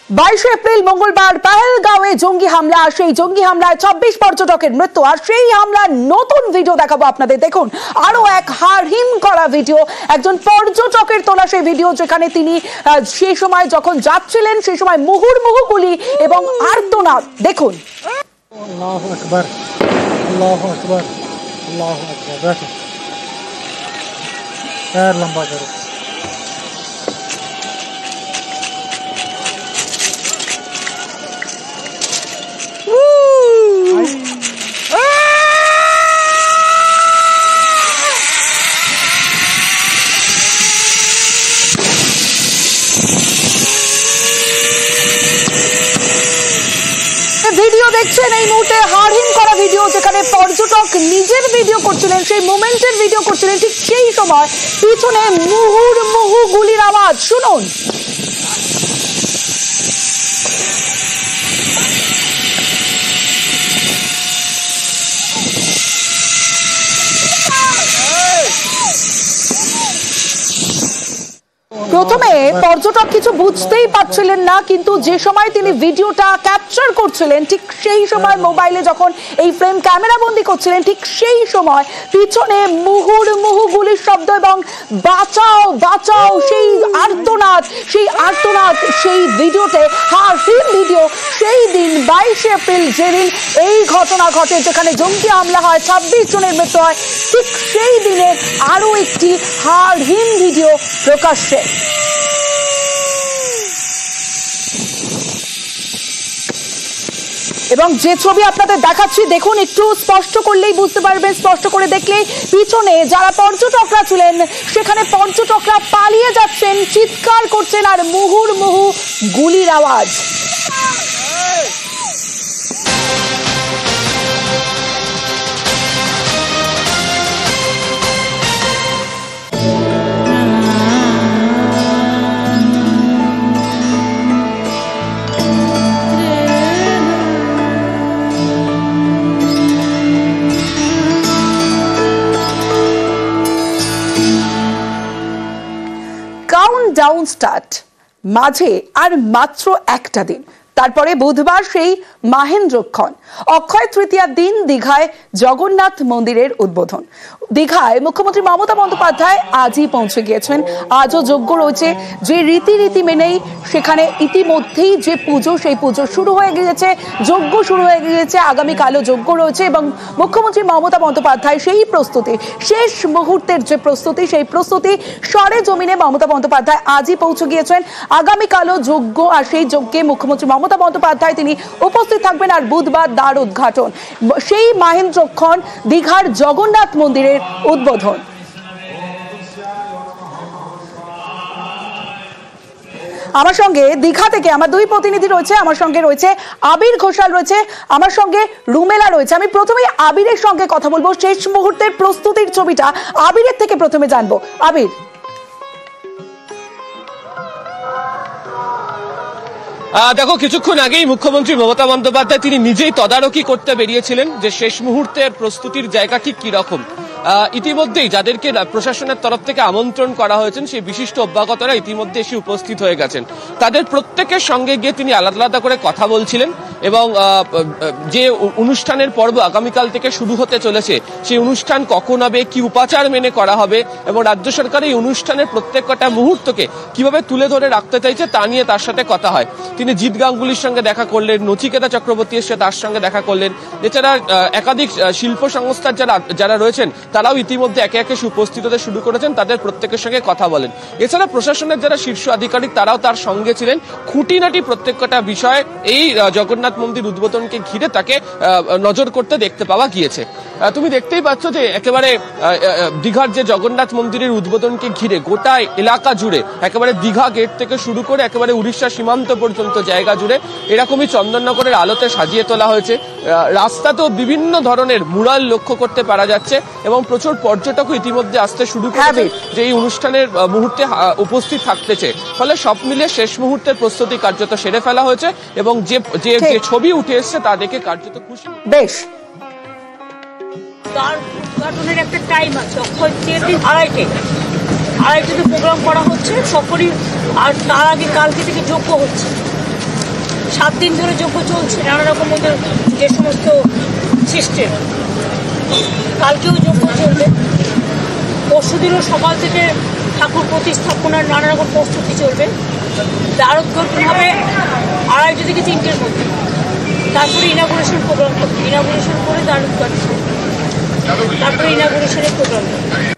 22 April মঙ্গলবার পেহেলগাঁওয়ে জঙ্গি হামলা। সেই জঙ্গি হামলায় 26 পর্যটকের মৃত্যু। আর সেই হামলার নতুন ভিডিও দেখাবো আপনাদের। দেখুন আরো এক হাড়হিম করা ভিডিও, একজন পর্যটকের তোলা সেই ভিডিও, যেখানে তিনি সেই সময় যখন যাচ্ছিলেন সেই সময় মুহুর্মুহু গুলি এবং আর্তনাদ। দেখুন। আল্লাহু আকবার, আল্লাহু আকবার, আল্লাহু আকবার। দেখুন पैर लंबा करो। ভিডিও দেখছেন এই মুহূর্তে হাড়হিম করা ভিডিও, যেখানে পর্যটক নিজের ভিডিও করছিলেন, সেই মোমেন্টের ভিডিও করছিলেন। ঠিক সেই সময় পিছনে মুহুর্মুহু গুলির আওয়াজ শুনুন। প্রথমে পর্যটক কিছু বুঝতেই পারছিলেন না, কিন্তু যে সময় তিনি ভিডিওটা ক্যাপচার করছিলেন ঠিক সেই সময় মোবাইলে যখন এই ফ্রেম ক্যামেরা বন্দি করছিলেন, ঠিক সেই সময় পিছনে মুহুর্মুহু গুলির শব্দ এবং বাঁচাও বাঁচাও সেই আর্তনাদ, সেই ভিডিওতে হাড়হিম ভিডিও। সেই দিন 22 এপ্রিল যেদিন এই ঘটনা ঘটে, যেখানে জঙ্গি হামলা হয়, 26 জনের মৃত্যু হয়, ঠিক সেই দিনের আরো একটি হাড়হিম ভিডিও প্রকাশ্যে। এবং যে ছবি আপনাদের দেখাচ্ছি দেখুন, একটু স্পষ্ট করলেই বুঝতে পারবেন, স্পষ্ট করে দেখলেই পিছনে যারা পর্যটকরা ছিলেন সেখানে পর্যটকরা পালিয়ে যাচ্ছেন, চিৎকার করছেন আর মুহুর্মুহু গুলির আওয়াজ। কাউন্টডাউন স্টার্ট, মাঝে আর মাত্র একটা দিন, তারপরে বুধবার সেই মাহেন্দ্রক্ষণ। অক্ষয় তৃতীয়ার দিন দীঘায় জগন্নাথ মন্দিরের উদ্বোধন। দীঘায় মুখ্যমন্ত্রী মমতা বন্দ্যোপাধ্যায় আজই পৌঁছে গিয়েছেন। আজও যজ্ঞ রয়েছে, যে রীতি মেনেই সেখানে ইতিমধ্যেই যে পুজো, সেই পুজো শুরু হয়ে গিয়েছে, যজ্ঞ শুরু হয়ে গিয়েছে। আগামীকালও যজ্ঞ রয়েছে এবং মুখ্যমন্ত্রী মমতা বন্দ্যোপাধ্যায় সেই প্রস্তুতি, শেষ মুহূর্তের যে প্রস্তুতি, সেই প্রস্তুতি সরে জমিনে মমতা বন্দ্যোপাধ্যায় আজই পৌঁছে গিয়েছেন। আগামীকালও যজ্ঞ, আর সেই যজ্ঞে মুখ্যমন্ত্রী মমতা বন্দ্যোপাধ্যায় তিনি উপস্থিত থাকবেন। আর বুধবার দ্বার উদ্ঘাটন, সেই মাহেন্দ্রক্ষণ দীঘার জগন্নাথ মন্দিরের উদ্বোধন। আমার সঙ্গে দীঘা থেকে আমার দুই প্রতিনিধি রয়েছে। আমার সঙ্গে রয়েছে আবির ঘোষাল, রয়েছে আমার সঙ্গে রুমেলা রয়েছে। আমি প্রথমেই আবিরের সঙ্গে কথা বলবো, শেষ মুহূর্তের প্রস্তুতির ছবিটা আবিরের থেকে প্রথমে জানবো। আবির, দেখো, কিছুক্ষণ আগেই মুখ্যমন্ত্রী মমতা বন্দ্যোপাধ্যায় তিনি নিজেই তদারকি করতে বেরিয়েছিলেন যে শেষ মুহূর্তের প্রস্তুতির জায়গা ঠিক কি রকম। ইতিমধ্যেই যাদেরকে প্রশাসনের তরফ থেকে আমন্ত্রণ করা হয়েছেন সেই বিশিষ্ট অভ্যাগতরা ইতিমধ্যে এসে উপস্থিত হয়ে গেছেন। তাদের প্রত্যেকের সঙ্গে গিয়ে তিনি আলাদা আলাদা করে কথা বলছিলেন এবং যে অনুষ্ঠানের পর্ব আগামীকাল থেকে শুরু হতে চলেছে, সেই অনুষ্ঠান কখন হবে, কি উপাচার মেনে করা হবে এবং রাজ্য সরকার এই অনুষ্ঠানের প্রত্যেকটা মুহূর্তকে কিভাবে তুলে ধরে রাখতে চাইছে তা নিয়ে তার সাথে কথা হয়। তিনি জিৎ গাঙ্গুলির সঙ্গে দেখা করলেন, নচিকেতা চক্রবর্তী এসে তার সঙ্গে দেখা করলেন। এছাড়া একাধিক শিল্প সংস্থার যারা রয়েছেন তারাও ইতিমধ্যে একে একে উপস্থিত হতে শুরু করেছেন, তাদের প্রত্যেকের সঙ্গে কথা বলেন। এছাড়া প্রশাসনের যারা শীর্ষ আধিকারিক তারাও তার সঙ্গে ছিলেন। খুঁটিনাটি প্রত্যেকটা বিষয় এই জগন্নাথ মন্দির উদ্বোধনকে ঘিরে তাকে নজর করতে দেখতে পাওয়া গিয়েছে। তুমি দেখতেই পাচ্ছ যে একেবারে দীঘার যে জগন্নাথ মন্দিরের উদ্বোধনকে ঘিরে গোটা এলাকা জুড়ে, একেবারে দীঘা গেট থেকে শুরু করে একেবারে উড়িষ্যা সীমান্ত পর্যন্ত জায়গা জুড়ে এরকমই চন্দননগরের আলোতে সাজিয়ে তোলা হয়েছে। রাস্তাতেও বিভিন্ন ধরনের মুরাল লক্ষ্য করতে পারা যাচ্ছে এবং প্রচুর পর্যটকও ইতিমধ্যে আসতে শুরু করেছে যে এই অনুষ্ঠানের মুহূর্তে উপস্থিত থাকতেছে। ফলে সব মিলিয়ে শেষ মুহূর্তের প্রস্তুতি কার্যত সেরে ফেলা হয়েছে এবং যে ছবি উঠে এসছে তা দেখে কার্যত খুশি। বেশ, তার উদ্ঘাটনের একটা টাইম আছে, অক্ষয় তৃতীয়ার 2:30 প্রোগ্রাম করা হচ্ছে সকলই, আর তার আগে কালকে থেকে যজ্ঞ হচ্ছে। 7 দিন ধরে যজ্ঞ চলছে, নানা রকম ওদের যে সমস্ত সিস্টেম। কালকেও যজ্ঞ চলবে, পরশুদিনও সকাল থেকে ঠাকুর প্রতিস্থাপনার নানা রকম প্রস্তুতি চলবে। দ্বারোদ্ঘাটন হবে 2:30 থেকে 3টের মধ্যে, তারপরে ইনাগুরেশন প্রোগ্রাম হবে, ইনাগুরেশন করে দ্বারোদ্ঘাটন, তারপরে ইনাগুরেশনের প্রোগ্রাম হবে।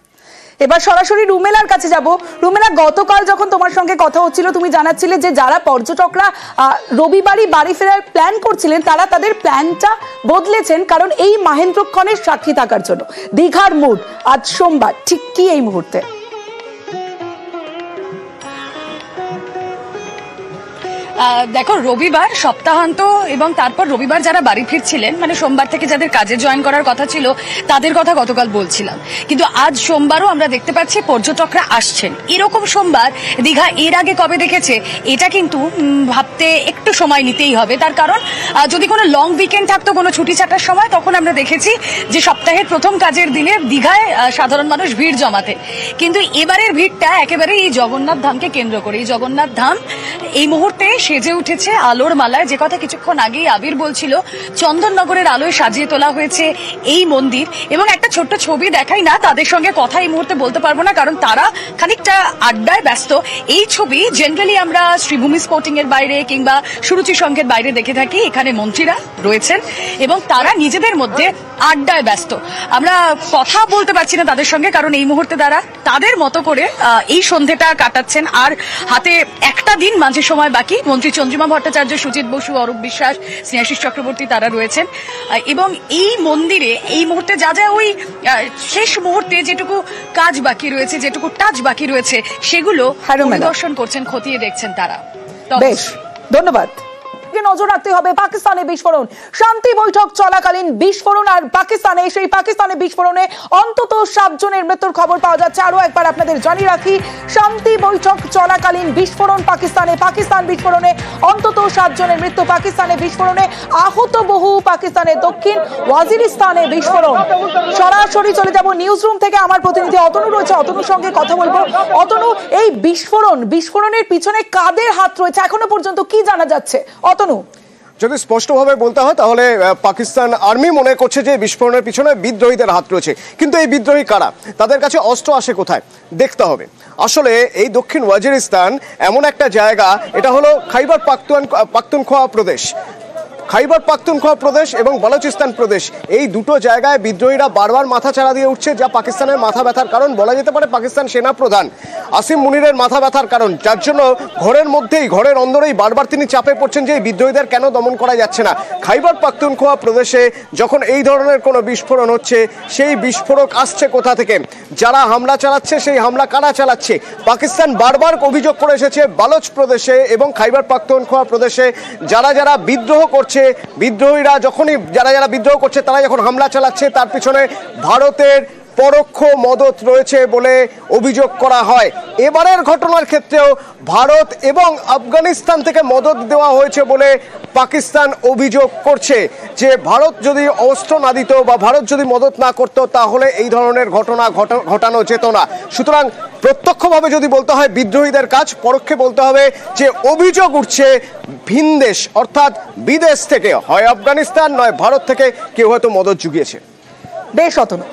এবার সরাসরি রুমেলার কাছে যাব। রুমেলা, গতকাল যখন তোমার সঙ্গে কথা হচ্ছিল তুমি জানাচ্ছিলে যে যারা পর্যটকরা রবিবারই বাড়ি ফেরার প্ল্যান করছিলেন তারা তাদের প্ল্যানটা বদলেছেন কারণ এই মাহেন্দ্রক্ষণের সাক্ষী থাকার জন্য। দীঘার মুড আজ সোমবার, ঠিক কি এই মুহূর্তে? দেখো, রবিবার সপ্তাহান্ত এবং তারপর রবিবার যারা বাড়ি ফিরছিলেন, মানে সোমবার থেকে যাদের কাজে জয়েন করার কথা ছিল তাদের কথা গতকাল বলছিলাম, কিন্তু আজ সোমবারও আমরা দেখতে পাচ্ছি পর্যটকরা আসছেন। এরকম সোমবার দীঘা এর আগে কবে দেখেছে এটা কিন্তু ভাবতে একটু সময় নিতেই হবে। তার কারণ যদি কোনো লং উইকেন্ড থাকতো, কোনো ছুটি ছাটার সময়, তখন আমরা দেখেছি যে সপ্তাহের প্রথম কাজের দিনে দীঘায় সাধারণ মানুষ ভিড় জমাতে, কিন্তু এবারের ভিড়টা একেবারে এই জগন্নাথ ধামকে কেন্দ্র করে। এই জগন্নাথ ধাম এই মুহূর্তে সেজে উঠেছে আলোর মালায়, যে কথা কিছুক্ষণ আগেই আবির বলছিল। চন্দননগরের আলোয় সাজিয়ে তোলা হয়েছে এই মন্দির, এবং একটা ছোট্ট ছবি দেখাই না, তাদের সঙ্গে কথা এই মুহূর্তে বলতে পারবো না কারণ তারা খানিকটা আড্ডায় ব্যস্ত। এই ছবি জেনারেলি আমরা শ্রীভূমি স্পোর্টিং এর বাইরে কিংবা সুরুচি সংঘের বাইরে দেখে থাকি। এখানে মন্ত্রীরা রয়েছেন এবং তারা নিজেদের মধ্যে আড্ডায় ব্যস্ত। আমরা কথা বলতে পারছি না তাদের সঙ্গে কারণ এই মুহূর্তে তারা তাদের মতো করে এই সন্ধ্যেটা কাটাচ্ছেন। আর হাতে একটা দিন মাঝে সময় বাকি। মন্ত্রী চন্দ্রিমা ভট্টাচার্য, সুজিত বসু, অরূপ বিশ্বাস, স্নেহাশিস চক্রবর্তী তারা রয়েছেন। এবং এই মন্দিরে এই মুহূর্তে যা যা ওই শেষ মুহূর্তে যেটুকু কাজ বাকি রয়েছে, যেটুকু টাচ বাকি রয়েছে, সেগুলো পরিদর্শন করছেন, খতিয়ে দেখছেন তারা। বেশ, ধন্যবাদ। নজর রাখতে হবে পাকিস্তানে বিস্ফোরণ, শান্তি বৈঠক চলাকালীন বিস্ফোরণ, আর পাকিস্তানে সেই পাকিস্তানে বিস্ফোরণে অন্তত 7 জনের মৃত্যুর খবর পাওয়া যাচ্ছে। আরো একবার আপনাদের জানিয়ে রাখি, শান্তি বৈঠক চলাকালীন বিস্ফোরণ পাকিস্তানে, পাকিস্তান বিস্ফোরণে অন্তত 7 জনের মৃত্যু, পাকিস্তানে বিস্ফোরণে আহত বহু, পাকিস্তানের দক্ষিণ ওয়াজিরিস্তানে বিস্ফোরণ। সরাসরি চলে যাব নিউজ রুম থেকে, আমার প্রতিনিধি অতনু রয়েছে, অতনুর সঙ্গে কথা বলবো। অতনু, এই বিস্ফোরণের পিছনে কাদের হাত রয়েছে এখনো পর্যন্ত কি জানা যাচ্ছে? যদি স্পষ্টভাবে বলতে হয় তাহলে পাকিস্তান আর্মি মনে করছে যে বিস্ফোরণের পিছনে বিদ্রোহীদের হাত রয়েছে, কিন্তু এই বিদ্রোহী কারা, তাদের কাছে অস্ত্র আসে কোথায় দেখতে হবে। আসলে এই দক্ষিণ ওয়াজিরিস্তান এমন একটা জায়গা, এটা হলো খাইবার পাখতুনখোয়া প্রদেশ। খাইবার পাখতুনখোয়া প্রদেশ এবং বালুচিস্তান প্রদেশ, এই দুটো জায়গায় বিদ্রোহীরা বারবার মাথা চাড়া দিয়ে উঠছে, যা পাকিস্তানের মাথা ব্যথার কারণ বলা যেতে পারে। পাকিস্তান সেনা প্রধান আসিম মুনিরের মাথা ব্যথার কারণ, যার জন্য ঘরের মধ্যেই, ঘরের অন্দরেই বারবার তিনি চাপে পড়ছেন যে এই বিদ্রোহীদের কেন দমন করা যাচ্ছে না। খাইবার পাখতুনখোয়া প্রদেশে যখন এই ধরনের কোনো বিস্ফোরণ হচ্ছে, সেই বিস্ফোরক আসছে কোথা থেকে, যারা হামলা চালাচ্ছে সেই হামলা কারা চালাচ্ছে। পাকিস্তান বারবার অভিযোগ করে এসেছে বালোচ প্রদেশে এবং খাইবার পাখতুনখোয়া প্রদেশে যারা বিদ্রোহ করছে, বিদ্রোহীরা যখনই যারা বিদ্রোহ করছে তারা যখন হামলা চালাচ্ছে তার পিছনে ভারতের পরোক্ষ মদত রয়েছে বলে অভিযোগ করা হয়। এবারের ঘটনার ক্ষেত্রেও ভারত এবং আফগানিস্তান থেকে মদত দেওয়া হয়েছে বলে পাকিস্তান অভিযোগ করছে যে ভারত যদি অস্ত্র না দিত বা ভারত যদি মদত না করত তাহলে এই ধরনের ঘটনা ঘটানো যেত না। সুতরাং প্রত্যক্ষভাবে যদি বলতে হয় বিদ্রোহীদের কাজ, পরোক্ষে বলতে হবে যে অভিযোগ উঠছে ভিনদেশ অর্থাৎ বিদেশ থেকে, হয় আফগানিস্তান নয় ভারত থেকে কেউ হয়তো মদত জুগিয়েছে। বেশ অতনু।